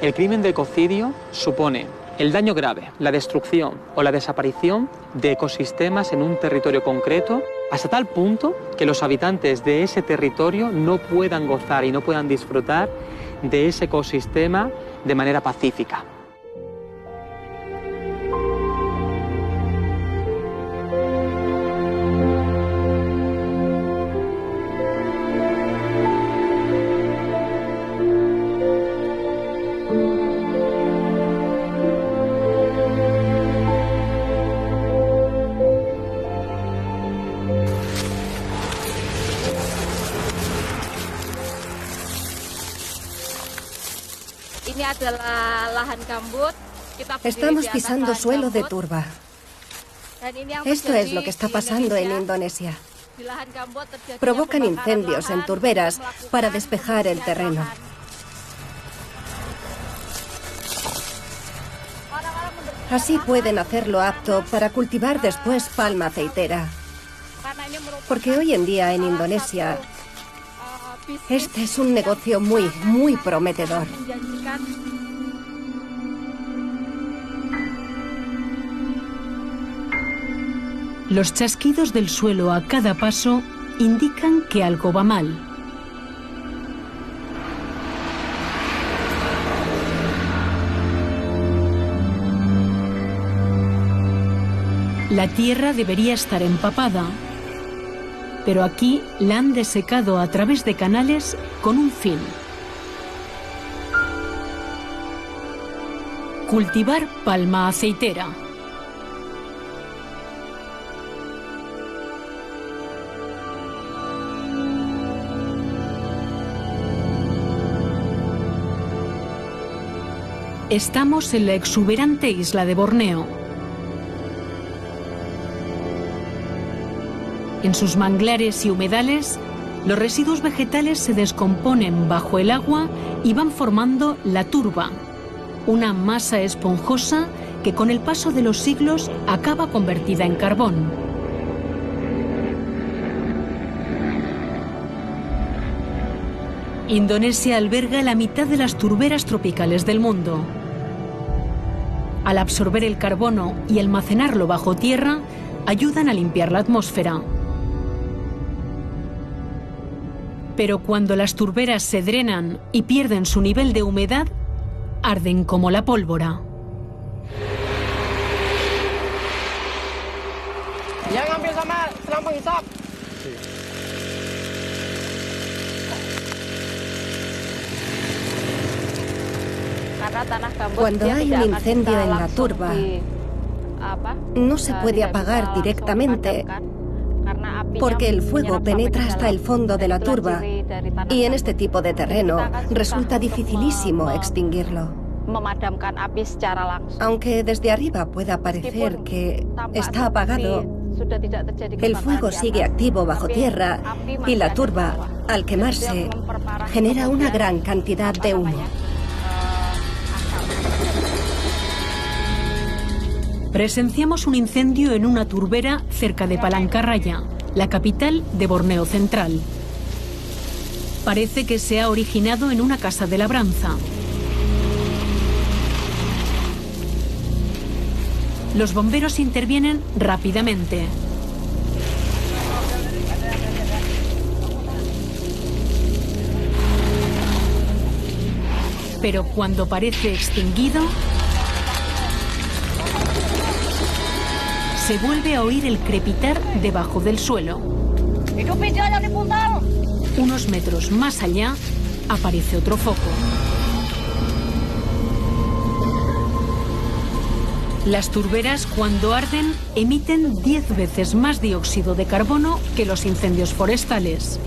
El crimen de ecocidio supone el daño grave, la destrucción o la desaparición de ecosistemas en un territorio concreto, hasta tal punto que los habitantes de ese territorio no puedan gozar y no puedan disfrutar de ese ecosistema de manera pacífica. Estamos pisando suelo de turba. Esto es lo que está pasando en Indonesia. Provocan incendios en turberas para despejar el terreno. Así pueden hacerlo apto para cultivar después palma aceitera. Porque hoy en día en Indonesia este es un negocio muy prometedor. Los chasquidos del suelo a cada paso indican que algo va mal. La tierra debería estar empapada, pero aquí la han desecado a través de canales con un fin: cultivar palma aceitera. Estamos en la exuberante isla de Borneo. En sus manglares y humedales, los residuos vegetales se descomponen bajo el agua y van formando la turba, una masa esponjosa que con el paso de los siglos acaba convertida en carbón. Indonesia alberga la mitad de las turberas tropicales del mundo. Al absorber el carbono y almacenarlo bajo tierra, ayudan a limpiar la atmósfera. Pero cuando las turberas se drenan y pierden su nivel de humedad, arden como la pólvora. Cuando hay un incendio en la turba, no se puede apagar directamente porque el fuego penetra hasta el fondo de la turba y en este tipo de terreno resulta dificilísimo extinguirlo. Aunque desde arriba pueda parecer que está apagado, el fuego sigue activo bajo tierra y la turba, al quemarse, genera una gran cantidad de humo. Presenciamos un incendio en una turbera cerca de Palangkaraya, la capital de Borneo Central. Parece que se ha originado en una casa de labranza. Los bomberos intervienen rápidamente. Pero cuando parece extinguido, se vuelve a oír el crepitar debajo del suelo. Unos metros más allá aparece otro foco. Las turberas, cuando arden, emiten 10 veces más dióxido de carbono que los incendios forestales.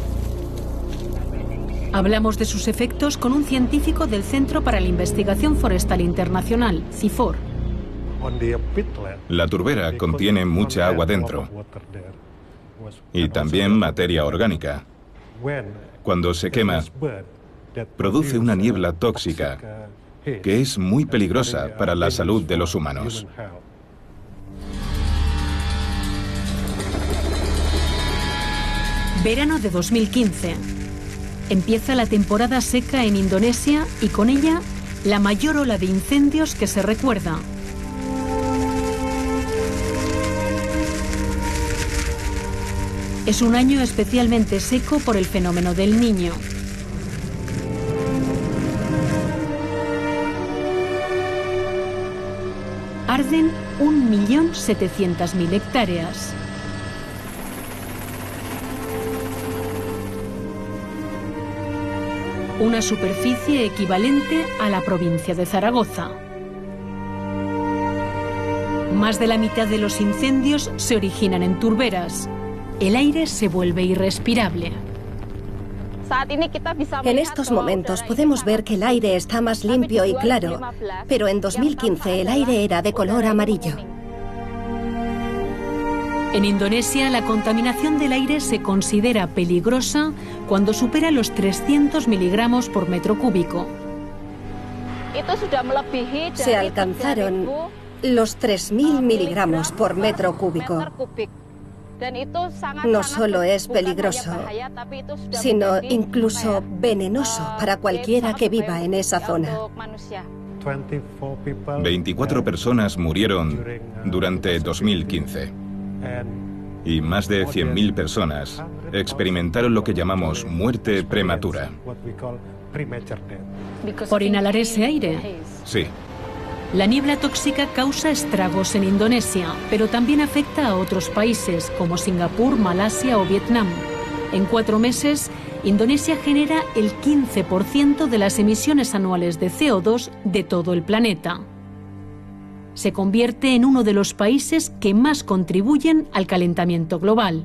Hablamos de sus efectos con un científico del Centro para la Investigación Forestal Internacional, CIFOR. La turbera contiene mucha agua dentro y también materia orgánica. Cuando se quema, produce una niebla tóxica que es muy peligrosa para la salud de los humanos. Verano de 2015. Empieza la temporada seca en Indonesia y con ella la mayor ola de incendios que se recuerda. Es un año especialmente seco por el fenómeno del Niño. Arden 1.700.000 hectáreas. Una superficie equivalente a la provincia de Zaragoza. Más de la mitad de los incendios se originan en turberas. El aire se vuelve irrespirable. En estos momentos podemos ver que el aire está más limpio y claro, pero en 2015 el aire era de color amarillo. En Indonesia, la contaminación del aire se considera peligrosa cuando supera los 300 miligramos por metro cúbico. Se alcanzaron los 3.000 miligramos por metro cúbico. No solo es peligroso, sino incluso venenoso para cualquiera que viva en esa zona. 24 personas murieron durante 2015 y más de 100.000 personas experimentaron lo que llamamos muerte prematura. ¿Por inhalar ese aire? Sí. La niebla tóxica causa estragos en Indonesia, pero también afecta a otros países como Singapur, Malasia o Vietnam. En 4 meses, Indonesia genera el 15% de las emisiones anuales de CO2 de todo el planeta. Se convierte en uno de los países que más contribuyen al calentamiento global.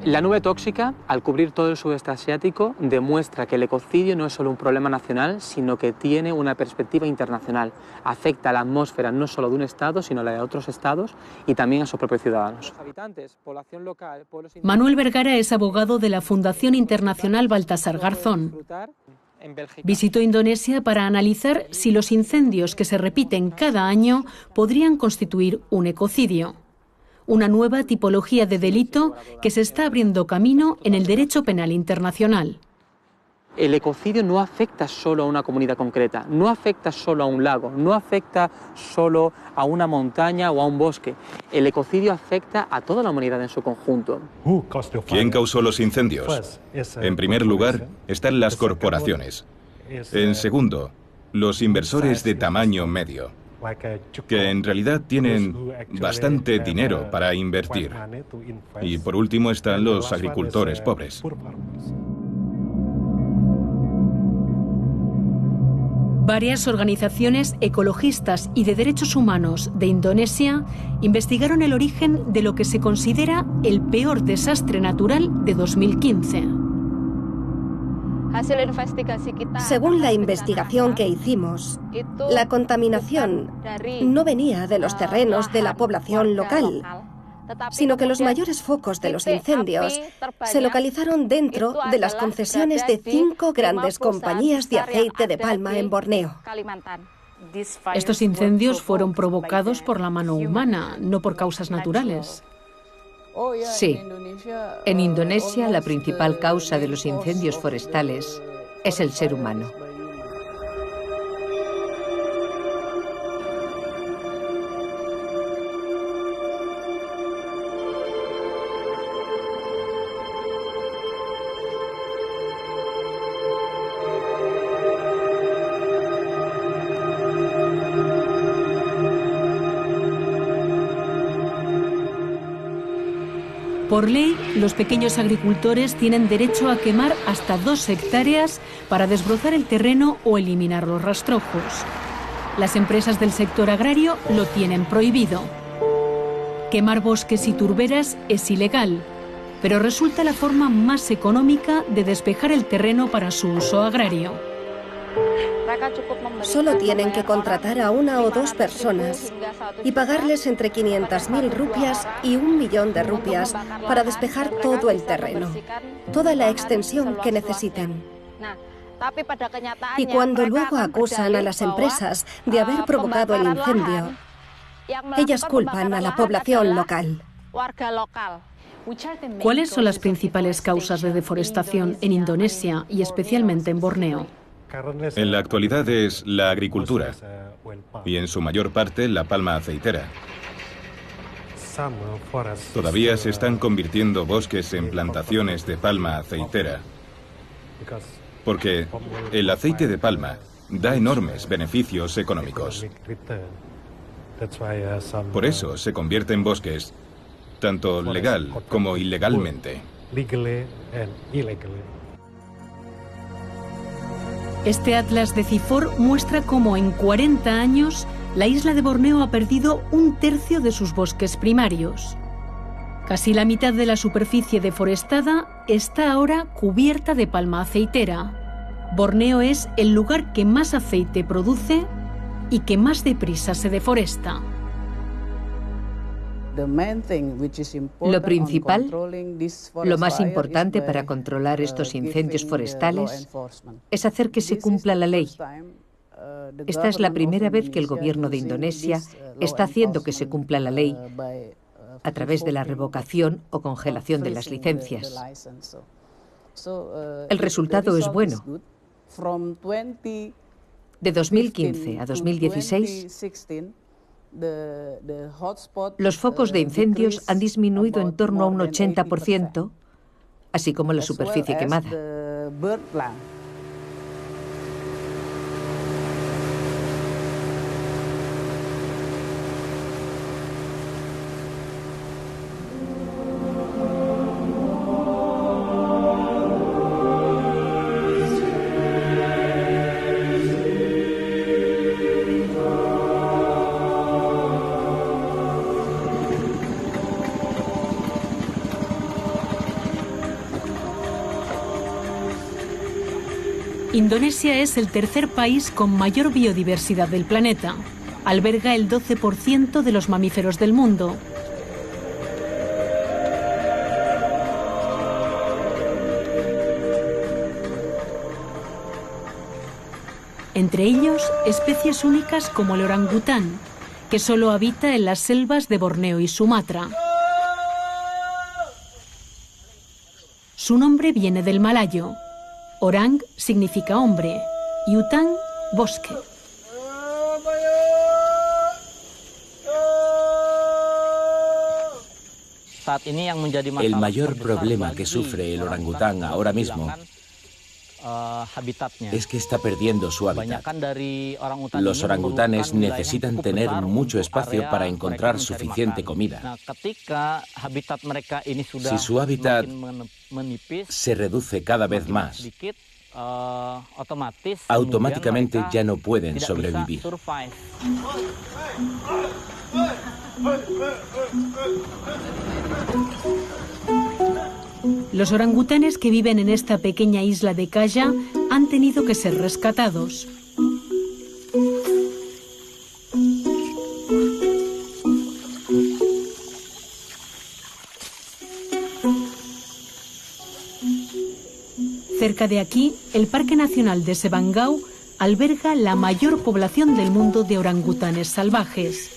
La nube tóxica, al cubrir todo el sudeste asiático, demuestra que el ecocidio no es solo un problema nacional, sino que tiene una perspectiva internacional. Afecta a la atmósfera no solo de un estado, sino a la de otros estados y también a sus propios ciudadanos. Manuel Vergara es abogado de la Fundación Internacional Baltasar Garzón. Visitó Indonesia para analizar si los incendios que se repiten cada año podrían constituir un ecocidio. Una nueva tipología de delito que se está abriendo camino en el derecho penal internacional. El ecocidio no afecta solo a una comunidad concreta, no afecta solo a un lago, no afecta solo a una montaña o a un bosque. El ecocidio afecta a toda la humanidad en su conjunto. ¿Quién causó los incendios? En primer lugar, están las corporaciones. En segundo, los inversores de tamaño medio, que en realidad tienen bastante dinero para invertir. Y por último están los agricultores pobres. Varias organizaciones ecologistas y de derechos humanos de Indonesia investigaron el origen de lo que se considera el peor desastre natural de 2015. Según la investigación que hicimos, la contaminación no venía de los terrenos de la población local, sino que los mayores focos de los incendios se localizaron dentro de las concesiones de 5 grandes compañías de aceite de palma en Borneo. Estos incendios fueron provocados por la mano humana, no por causas naturales. Sí. En Indonesia, la principal causa de los incendios forestales es el ser humano. Por ley, los pequeños agricultores tienen derecho a quemar hasta 2 hectáreas para desbrozar el terreno o eliminar los rastrojos. Las empresas del sector agrario lo tienen prohibido. Quemar bosques y turberas es ilegal, pero resulta la forma más económica de despejar el terreno para su uso agrario. Solo tienen que contratar a 1 o 2 personas y pagarles entre 500.000 rupias y 1 millón de rupias para despejar todo el terreno, toda la extensión que necesiten. Y cuando luego acusan a las empresas de haber provocado el incendio, ellas culpan a la población local. ¿Cuáles son las principales causas de deforestación en Indonesia y especialmente en Borneo? En la actualidad es la agricultura y en su mayor parte la palma aceitera. Todavía se están convirtiendo bosques en plantaciones de palma aceitera, porque el aceite de palma da enormes beneficios económicos. Por eso se convierte en bosques tanto legal como ilegalmente. Este atlas de CIFOR muestra cómo en 40 años la isla de Borneo ha perdido 1/3 de sus bosques primarios. Casi la mitad de la superficie deforestada está ahora cubierta de palma aceitera. Borneo es el lugar que más aceite produce y que más deprisa se deforesta. Lo principal, lo más importante para controlar estos incendios forestales es hacer que se cumpla la ley. Esta es la primera vez que el gobierno de Indonesia está haciendo que se cumpla la ley a través de la revocación o congelación de las licencias. El resultado es bueno. De 2015 a 2016, los focos de incendios han disminuido en torno a un 80%, así como la superficie quemada. Indonesia es el tercer país con mayor biodiversidad del planeta. Alberga el 12% de los mamíferos del mundo. Entre ellos, especies únicas como el orangután, que solo habita en las selvas de Borneo y Sumatra. Su nombre viene del malayo. Orang significa hombre y utang, bosque. El mayor problema que sufre el orangután ahora mismo es que está perdiendo su hábitat. Los orangutanes necesitan tener mucho espacio para encontrar suficiente comida. Si su hábitat se reduce cada vez más, automáticamente ya no pueden sobrevivir. Los orangutanes que viven en esta pequeña isla de Kaya han tenido que ser rescatados. Cerca de aquí, el Parque Nacional de Sebangau alberga la mayor población del mundo de orangutanes salvajes.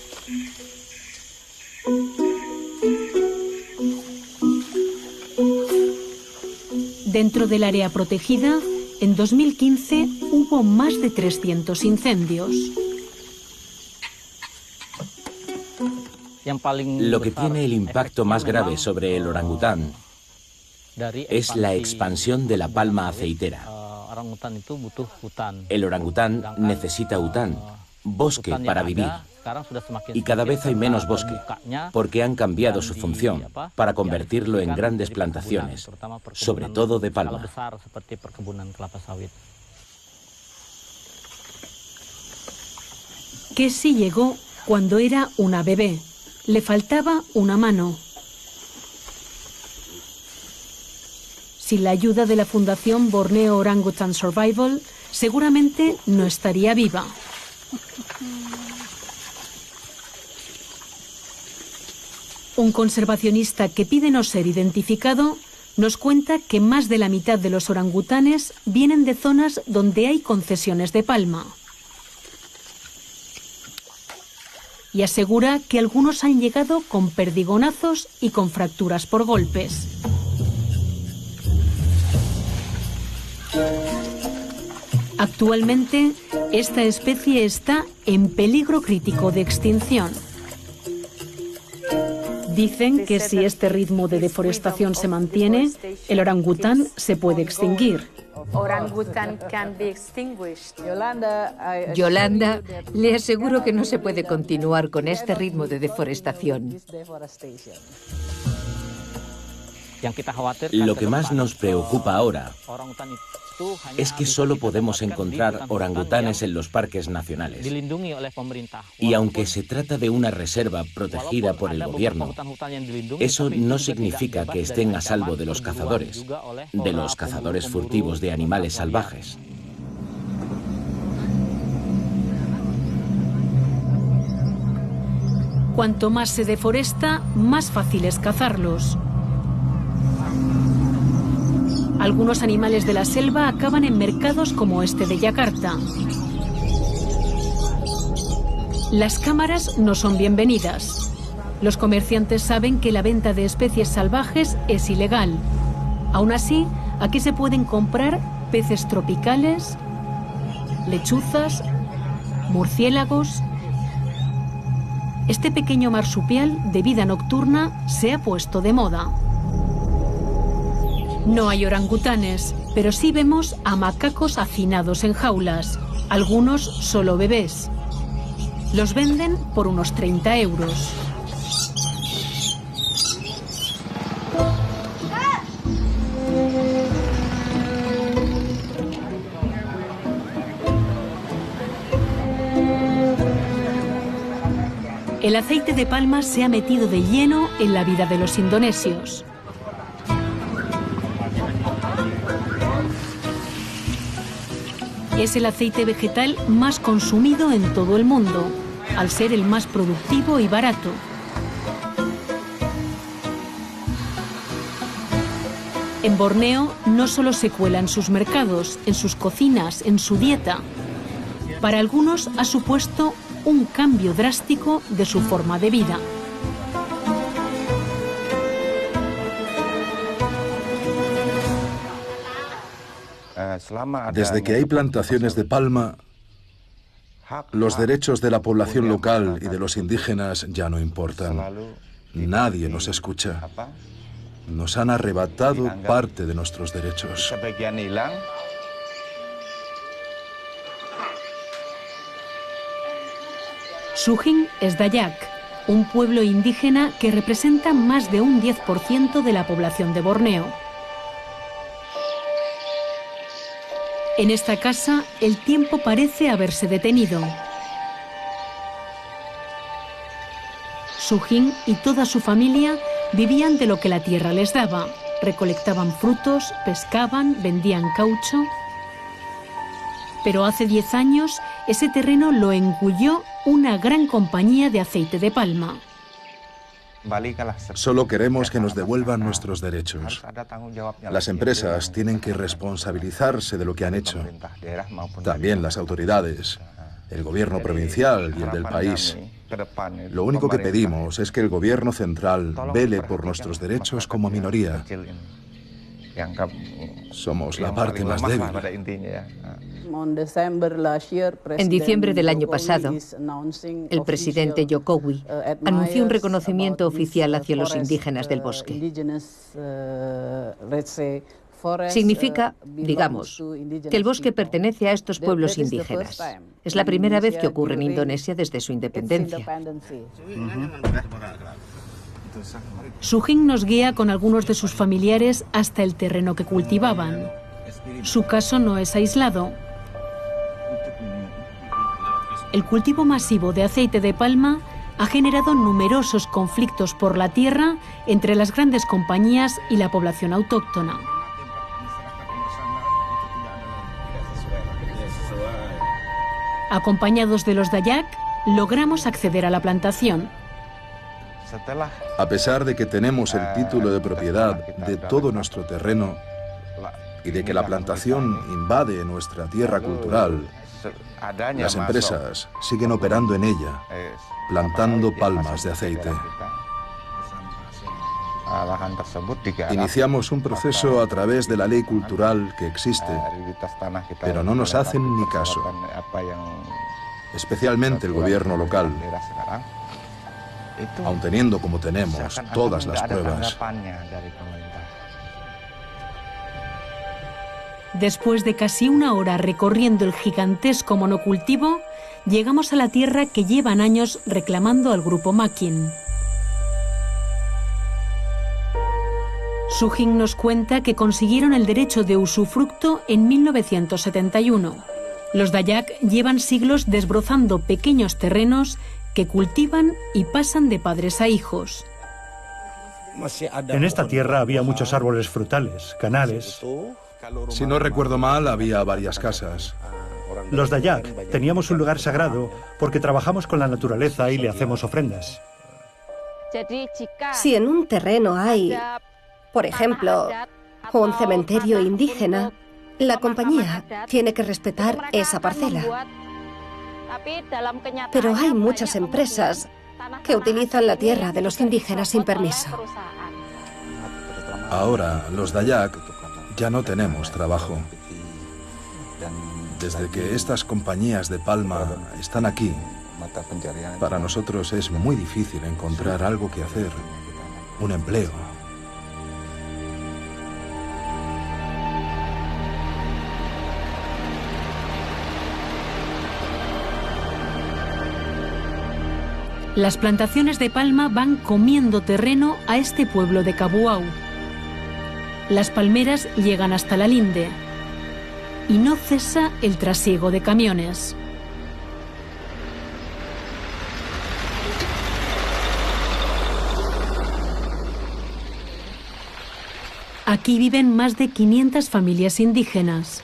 Dentro del área protegida, en 2015 hubo más de 300 incendios. Lo que tiene el impacto más grave sobre el orangután es la expansión de la palma aceitera. El orangután necesita hután, bosque para vivir. Y cada vez hay menos bosque, porque han cambiado su función para convertirlo en grandes plantaciones, sobre todo de palma. Kessi llegó cuando era una bebé. Le faltaba una mano. Sin la ayuda de la Fundación Borneo Orangutan Survival, seguramente no estaría viva. Un conservacionista que pide no ser identificado nos cuenta que más de la mitad de los orangutanes vienen de zonas donde hay concesiones de palma. Y asegura que algunos han llegado con perdigonazos y con fracturas por golpes. Actualmente, esta especie está en peligro crítico de extinción. Dicen que si este ritmo de deforestación se mantiene, el orangután se puede extinguir. Yolanda, le aseguro que no se puede continuar con este ritmo de deforestación. Lo que más nos preocupa ahora es que solo podemos encontrar orangutanes en los parques nacionales. Y aunque se trata de una reserva protegida por el gobierno, eso no significa que estén a salvo de los cazadores furtivos de animales salvajes. Cuanto más se deforesta, más fácil es cazarlos. Algunos animales de la selva acaban en mercados como este de Yakarta. Las cámaras no son bienvenidas. Los comerciantes saben que la venta de especies salvajes es ilegal. Aún así, aquí se pueden comprar peces tropicales, lechuzas, murciélagos. Este pequeño marsupial de vida nocturna se ha puesto de moda. No hay orangutanes, pero sí vemos a macacos hacinados en jaulas, algunos solo bebés. Los venden por unos 30 euros. El aceite de palma se ha metido de lleno en la vida de los indonesios. Es el aceite vegetal más consumido en todo el mundo, al ser el más productivo y barato. En Borneo no solo se cuela en sus mercados, en sus cocinas, en su dieta. Para algunos ha supuesto un cambio drástico de su forma de vida. Desde que hay plantaciones de palma, los derechos de la población local y de los indígenas ya no importan. Nadie nos escucha. Nos han arrebatado parte de nuestros derechos. Sujin es Dayak, un pueblo indígena que representa más de un 10% de la población de Borneo. En esta casa, el tiempo parece haberse detenido. Sujin y toda su familia vivían de lo que la tierra les daba. Recolectaban frutos, pescaban, vendían caucho. Pero hace 10 años, ese terreno lo engulló una gran compañía de aceite de palma. Solo queremos que nos devuelvan nuestros derechos. Las empresas tienen que responsabilizarse de lo que han hecho. También las autoridades, el gobierno provincial y el del país. Lo único que pedimos es que el gobierno central vele por nuestros derechos como minoría. Somos la parte más débil. En diciembre del año pasado, el presidente Jokowi anunció un reconocimiento oficial hacia los indígenas del bosque. Significa, digamos, que el bosque pertenece a estos pueblos indígenas. Es la primera vez que ocurre en Indonesia desde su independencia. Sujin nos guía con algunos de sus familiares hasta el terreno que cultivaban. Su caso no es aislado. El cultivo masivo de aceite de palma ha generado numerosos conflictos por la tierra entre las grandes compañías y la población autóctona. Acompañados de los Dayak, logramos acceder a la plantación. A pesar de que tenemos el título de propiedad de todo nuestro terreno y de que la plantación invade nuestra tierra cultural, las empresas siguen operando en ella, plantando palmas de aceite. Iniciamos un proceso a través de la ley cultural que existe, pero no nos hacen ni caso, especialmente el gobierno local, aun teniendo como tenemos todas las pruebas. Después de casi una hora recorriendo el gigantesco monocultivo, llegamos a la tierra que llevan años reclamando al grupo Makin. Sujin nos cuenta que consiguieron el derecho de usufructo en 1971. Los Dayak llevan siglos desbrozando pequeños terrenos que cultivan y pasan de padres a hijos. En esta tierra había muchos árboles frutales, canales. Si no recuerdo mal, había varias casas. Los Dayak teníamos un lugar sagrado porque trabajamos con la naturaleza y le hacemos ofrendas. Si en un terreno hay, por ejemplo, un cementerio indígena, la compañía tiene que respetar esa parcela. Pero hay muchas empresas que utilizan la tierra de los indígenas sin permiso. Ahora, los Dayak ya no tenemos trabajo. Desde que estas compañías de palma están aquí, para nosotros es muy difícil encontrar algo que hacer, un empleo. Las plantaciones de palma van comiendo terreno a este pueblo de Cabuau. Las palmeras llegan hasta la linde y no cesa el trasiego de camiones. Aquí viven más de 500 familias indígenas.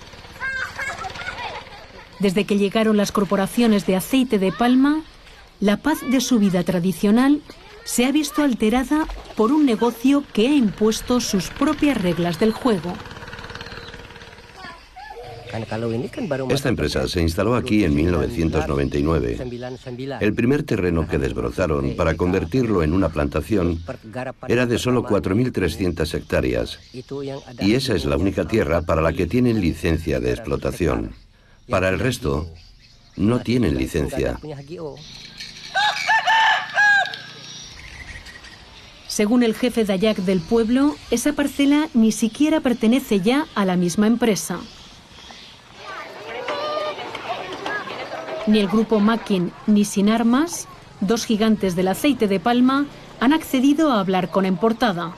Desde que llegaron las corporaciones de aceite de palma, la paz de su vida tradicional se ha visto alterada por un negocio que ha impuesto sus propias reglas del juego. Esta empresa se instaló aquí en 1999. El primer terreno que desbrozaron para convertirlo en una plantación era de solo 4.300 hectáreas. Y esa es la única tierra para la que tienen licencia de explotación. Para el resto, no tienen licencia. Según el jefe Dayak del pueblo, esa parcela ni siquiera pertenece ya a la misma empresa. Ni el grupo Makin ni Sin Armas, dos gigantes del aceite de palma, han accedido a hablar con En Portada.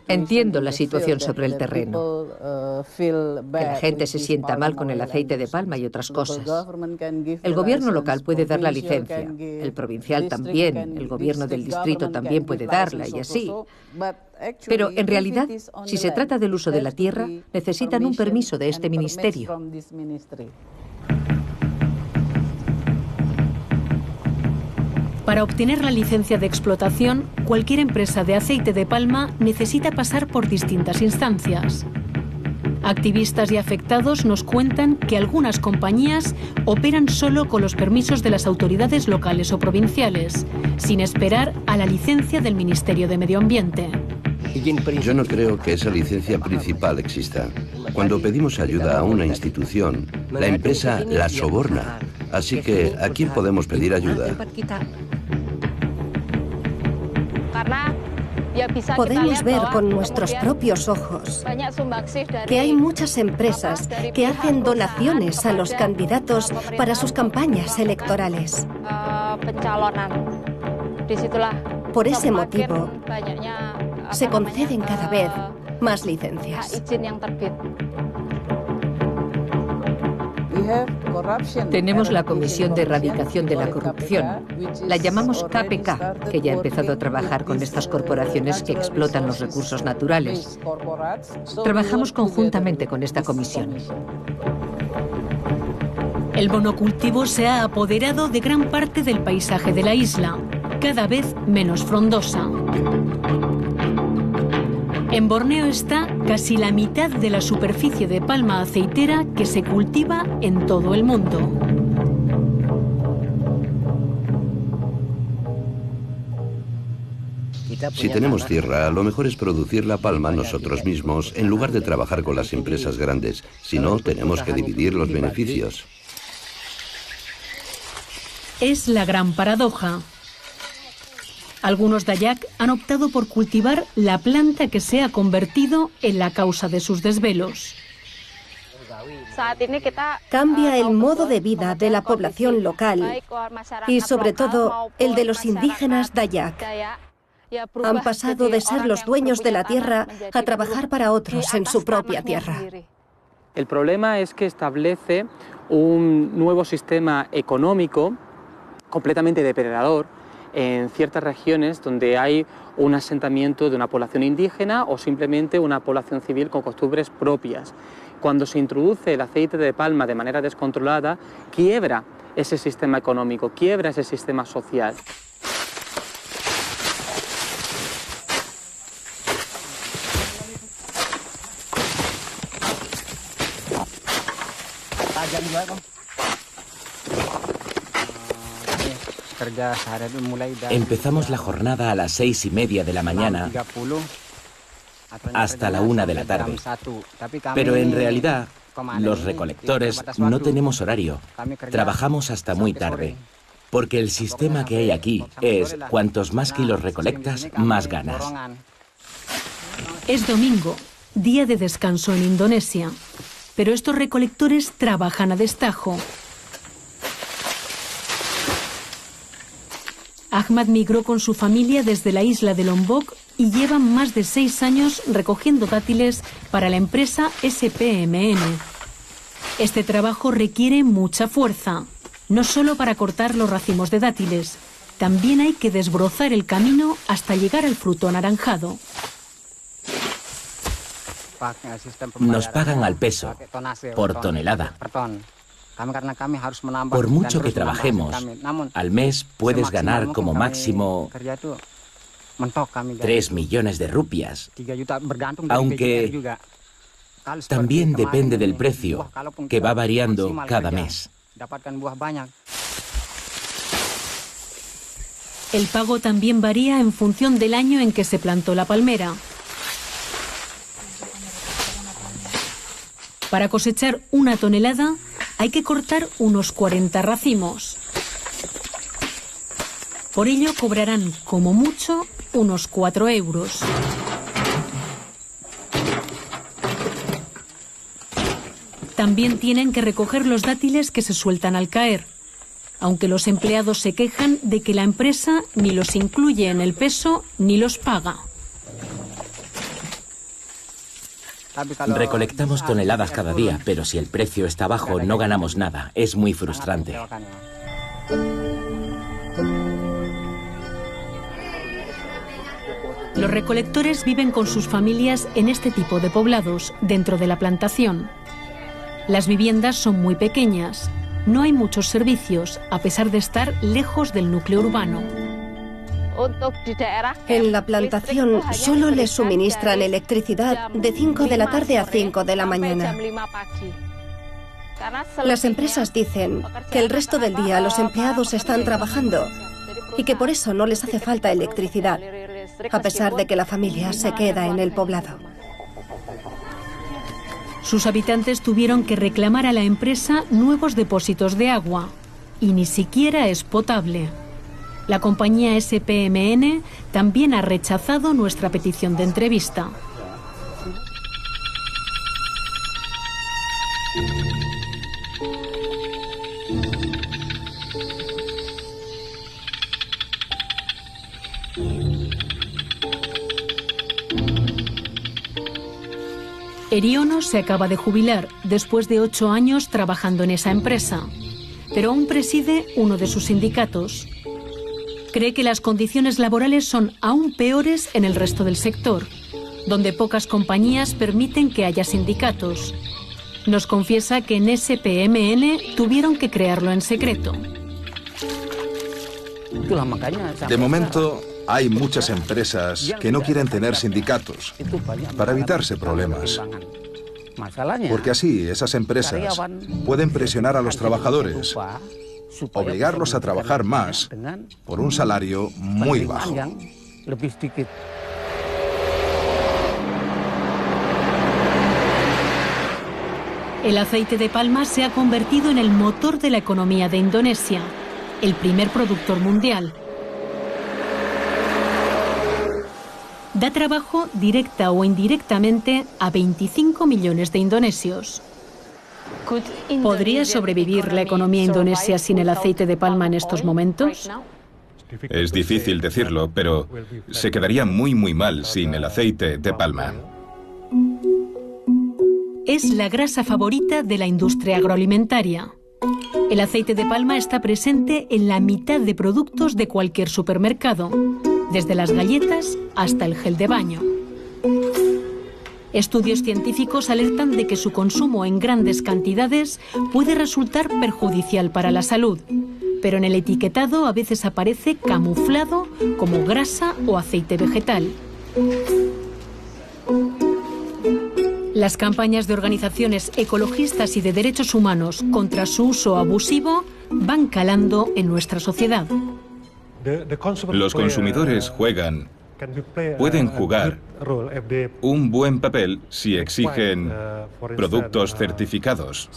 Entiendo la situación sobre el terreno, que la gente se sienta mal con el aceite de palma y otras cosas. El gobierno local puede dar la licencia, el provincial también, el gobierno del distrito también puede darla y así. Pero en realidad, si se trata del uso de la tierra, necesitan un permiso de este ministerio. Para obtener la licencia de explotación, cualquier empresa de aceite de palma necesita pasar por distintas instancias. Activistas y afectados nos cuentan que algunas compañías operan solo con los permisos de las autoridades locales o provinciales, sin esperar a la licencia del Ministerio de Medio Ambiente. Yo no creo que esa licencia principal exista. Cuando pedimos ayuda a una institución, la empresa la soborna. Así que, ¿a quién podemos pedir ayuda? Podemos ver con nuestros propios ojos que hay muchas empresas que hacen donaciones a los candidatos para sus campañas electorales. Por ese motivo, se conceden cada vez más licencias. Tenemos la Comisión de Erradicación de la Corrupción. La llamamos KPK, que ya ha empezado a trabajar con estas corporaciones que explotan los recursos naturales. Trabajamos conjuntamente con esta comisión. El monocultivo se ha apoderado de gran parte del paisaje de la isla, cada vez menos frondosa. En Borneo está casi la mitad de la superficie de palma aceitera que se cultiva en todo el mundo. Si tenemos tierra, lo mejor es producir la palma nosotros mismos en lugar de trabajar con las empresas grandes. Si no, tenemos que dividir los beneficios. Es la gran paradoja. Algunos dayak han optado por cultivar la planta que se ha convertido en la causa de sus desvelos. Cambia el modo de vida de la población local y sobre todo el de los indígenas dayak. Han pasado de ser los dueños de la tierra a trabajar para otros en su propia tierra. El problema es que establece un nuevo sistema económico completamente depredador en ciertas regiones donde hay un asentamiento de una población indígena o simplemente una población civil con costumbres propias. Cuando se introduce el aceite de palma de manera descontrolada, quiebra ese sistema económico, quiebra ese sistema social. Empezamos la jornada a las 6:30 de la mañana hasta la 1 de la tarde. Pero en realidad, los recolectores no tenemos horario. Trabajamos hasta muy tarde. Porque el sistema que hay aquí es, cuantos más kilos recolectas, más ganas. Es domingo, día de descanso en Indonesia. Pero estos recolectores trabajan a destajo. Ahmad migró con su familia desde la isla de Lombok y llevan más de 6 años recogiendo dátiles para la empresa SPMN. Este trabajo requiere mucha fuerza, no solo para cortar los racimos de dátiles, también hay que desbrozar el camino hasta llegar al fruto anaranjado. Nos pagan al peso, por tonelada. Por mucho que trabajemos, al mes puedes ganar como máximo 3 millones de rupias, aunque también depende del precio, que va variando cada mes. El pago también varía en función del año en que se plantó la palmera. Para cosechar 1 tonelada, hay que cortar unos 40 racimos. Por ello cobrarán, como mucho, unos 4 euros. También tienen que recoger los dátiles que se sueltan al caer, aunque los empleados se quejan de que la empresa ni los incluye en el peso ni los paga. Recolectamos toneladas cada día, pero si el precio está bajo no ganamos nada. Es muy frustrante. Los recolectores viven con sus familias en este tipo de poblados, dentro de la plantación. Las viviendas son muy pequeñas. No hay muchos servicios, a pesar de estar lejos del núcleo urbano. En la plantación solo les suministran electricidad de 5 de la tarde a 5 de la mañana. Las empresas dicen que el resto del día los empleados están trabajando y que por eso no les hace falta electricidad, a pesar de que la familia se queda en el poblado. Sus habitantes tuvieron que reclamar a la empresa nuevos depósitos de agua y ni siquiera es potable. La compañía SPMN también ha rechazado nuestra petición de entrevista. Eriono se acaba de jubilar después de 8 años trabajando en esa empresa, pero aún preside uno de sus sindicatos. Cree que las condiciones laborales son aún peores en el resto del sector, donde pocas compañías permiten que haya sindicatos. Nos confiesa que en SPMN tuvieron que crearlo en secreto. De momento, hay muchas empresas que no quieren tener sindicatos para evitarse problemas. Porque así esas empresas pueden presionar a los trabajadores, obligarlos a trabajar más por un salario muy bajo. El aceite de palma se ha convertido en el motor de la economía de Indonesia, el primer productor mundial. Da trabajo directa o indirectamente a 25 millones de indonesios. ¿Podría sobrevivir la economía indonesia sin el aceite de palma en estos momentos? Es difícil decirlo, pero se quedaría muy mal sin el aceite de palma. Es la grasa favorita de la industria agroalimentaria. El aceite de palma está presente en la mitad de productos de cualquier supermercado, desde las galletas hasta el gel de baño. Estudios científicos alertan de que su consumo en grandes cantidades puede resultar perjudicial para la salud, pero en el etiquetado a veces aparece camuflado como grasa o aceite vegetal. Las campañas de organizaciones ecologistas y de derechos humanos contra su uso abusivo van calando en nuestra sociedad. Los consumidores pueden jugar un buen papel si exigen productos certificados.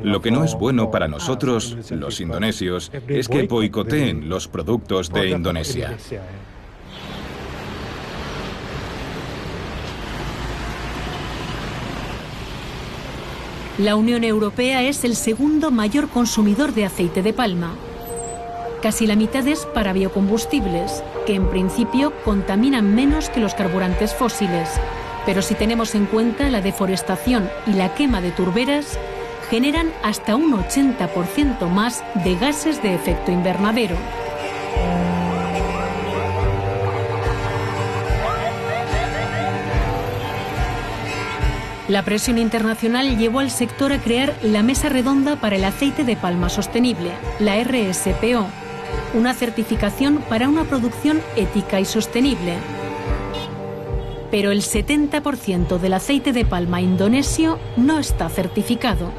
Lo que no es bueno para nosotros, los indonesios, es que boicoteen los productos de Indonesia. La Unión Europea es el segundo mayor consumidor de aceite de palma. Casi la mitad es para biocombustibles, que en principio contaminan menos que los carburantes fósiles, pero si tenemos en cuenta la deforestación y la quema de turberas, generan hasta un 80% más de gases de efecto invernadero. La presión internacional llevó al sector a crear la Mesa Redonda para el Aceite de Palma Sostenible, la RSPO, una certificación para una producción ética y sostenible. Pero el 70% del aceite de palma indonesio no está certificado.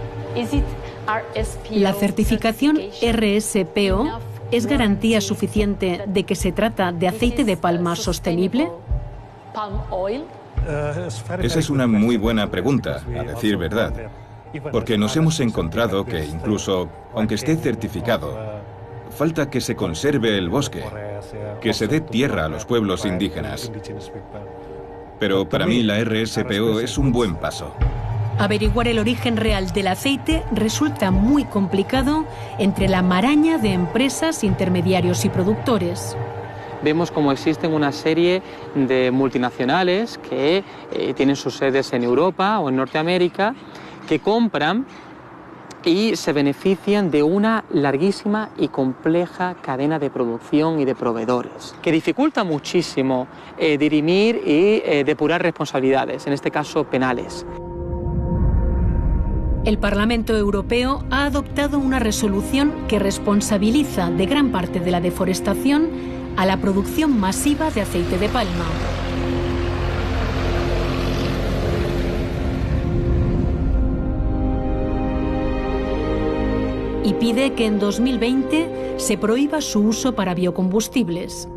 ¿La certificación RSPO es garantía suficiente de que se trata de aceite de palma sostenible? Esa es una muy buena pregunta, a decir verdad, porque nos hemos encontrado que incluso, aunque esté certificado, falta que se conserve el bosque, que se dé tierra a los pueblos indígenas. Pero para mí la RSPO es un buen paso. Averiguar el origen real del aceite resulta muy complicado entre la maraña de empresas, intermediarios y productores. Vemos cómo existen una serie de multinacionales que tienen sus sedes en Europa o en Norteamérica, que compran y se benefician de una larguísima y compleja cadena de producción y de proveedores, que dificulta muchísimo dirimir y depurar responsabilidades, en este caso penales. El Parlamento Europeo ha adoptado una resolución que responsabiliza de gran parte de la deforestación a la producción masiva de aceite de palma. Y pide que en 2020 se prohíba su uso para biocombustibles.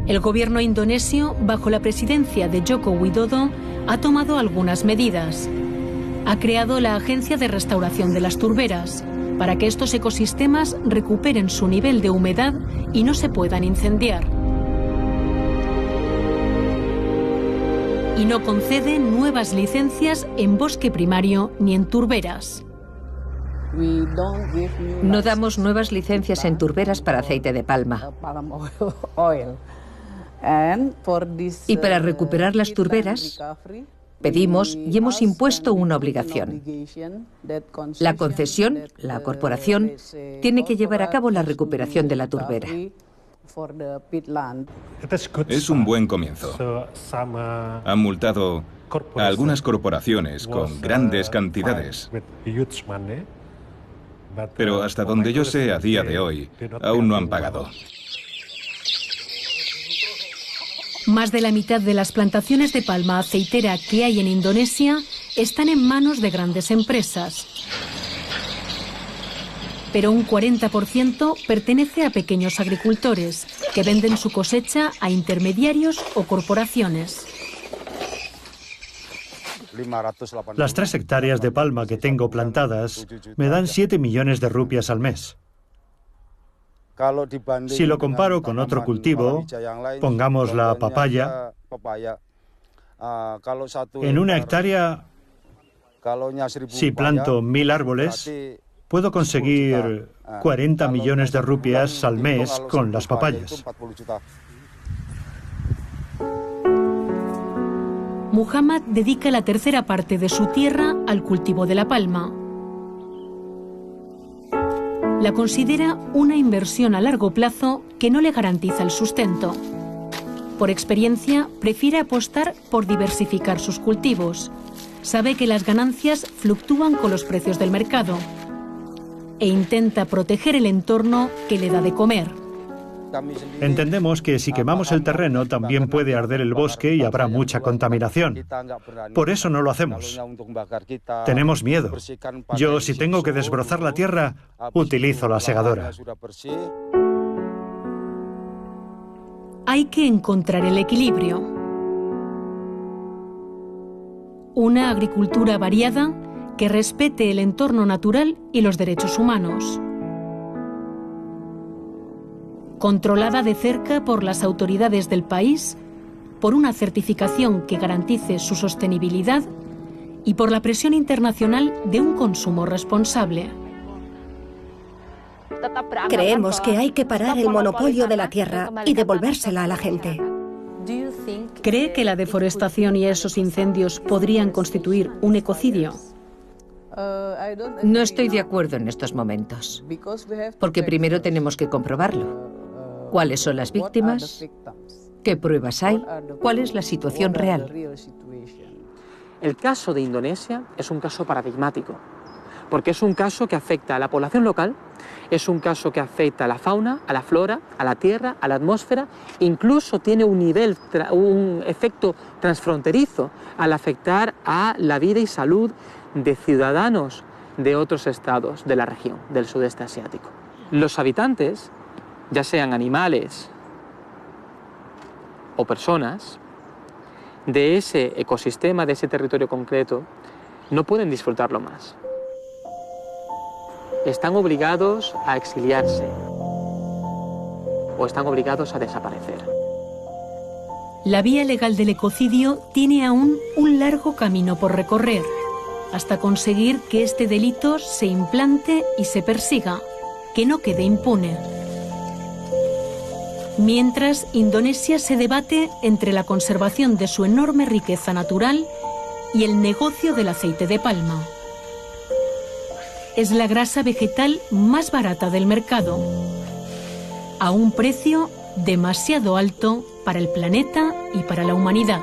El gobierno indonesio, bajo la presidencia de Joko Widodo, ha tomado algunas medidas. Ha creado la Agencia de Restauración de las Turberas, para que estos ecosistemas recuperen su nivel de humedad y no se puedan incendiar. Y no concede nuevas licencias en bosque primario ni en turberas. No damos nuevas licencias en turberas para aceite de palma. Y para recuperar las turberas, pedimos y hemos impuesto una obligación. La concesión, la corporación, tiene que llevar a cabo la recuperación de la turbera. Es un buen comienzo. Han multado a algunas corporaciones con grandes cantidades. Pero hasta donde yo sé, a día de hoy, aún no han pagado. Más de la mitad de las plantaciones de palma aceitera que hay en Indonesia están en manos de grandes empresas. pero un 40% pertenece a pequeños agricultores que venden su cosecha a intermediarios o corporaciones. Las 3 hectáreas de palma que tengo plantadas me dan 7 millones de rupias al mes. Si lo comparo con otro cultivo, pongamos la papaya, en una hectárea, si planto 1000 árboles, puedo conseguir 40 millones de rupias al mes con las papayas. Muhammad dedica la tercera parte de su tierra al cultivo de la palma. La considera una inversión a largo plazo que no le garantiza el sustento. Por experiencia, prefiere apostar por diversificar sus cultivos. Sabe que las ganancias fluctúan con los precios del mercado e intenta proteger el entorno que le da de comer. Entendemos que si quemamos el terreno también puede arder el bosque y habrá mucha contaminación. Por eso no lo hacemos. Tenemos miedo. Yo, si tengo que desbrozar la tierra, utilizo la segadora. Hay que encontrar el equilibrio. Una agricultura variada que respete el entorno natural y los derechos humanos. Controlada de cerca por las autoridades del país, por una certificación que garantice su sostenibilidad y por la presión internacional de un consumo responsable. Creemos que hay que parar el monopolio de la tierra y devolvérsela a la gente. ¿Cree que la deforestación y esos incendios podrían constituir un ecocidio? No estoy de acuerdo en estos momentos, porque primero tenemos que comprobarlo. ¿Cuáles son las víctimas? ¿Qué pruebas hay? ¿Cuál es la situación real? El caso de Indonesia es un caso paradigmático, porque es un caso que afecta a la población local, es un caso que afecta a la fauna, a la flora, a la tierra, a la atmósfera, incluso tiene un efecto transfronterizo al afectar a la vida y salud de ciudadanos de otros estados de la región, del sudeste asiático. Los habitantes, ya sean animales o personas, de ese ecosistema, de ese territorio concreto, no pueden disfrutarlo más. Están obligados a exiliarse o están obligados a desaparecer. La vía legal del ecocidio tiene aún un largo camino por recorrer, hasta conseguir que este delito se implante y se persiga, que no quede impune. Mientras, Indonesia se debate entre la conservación de su enorme riqueza natural y el negocio del aceite de palma. Es la grasa vegetal más barata del mercado, a un precio demasiado alto para el planeta y para la humanidad.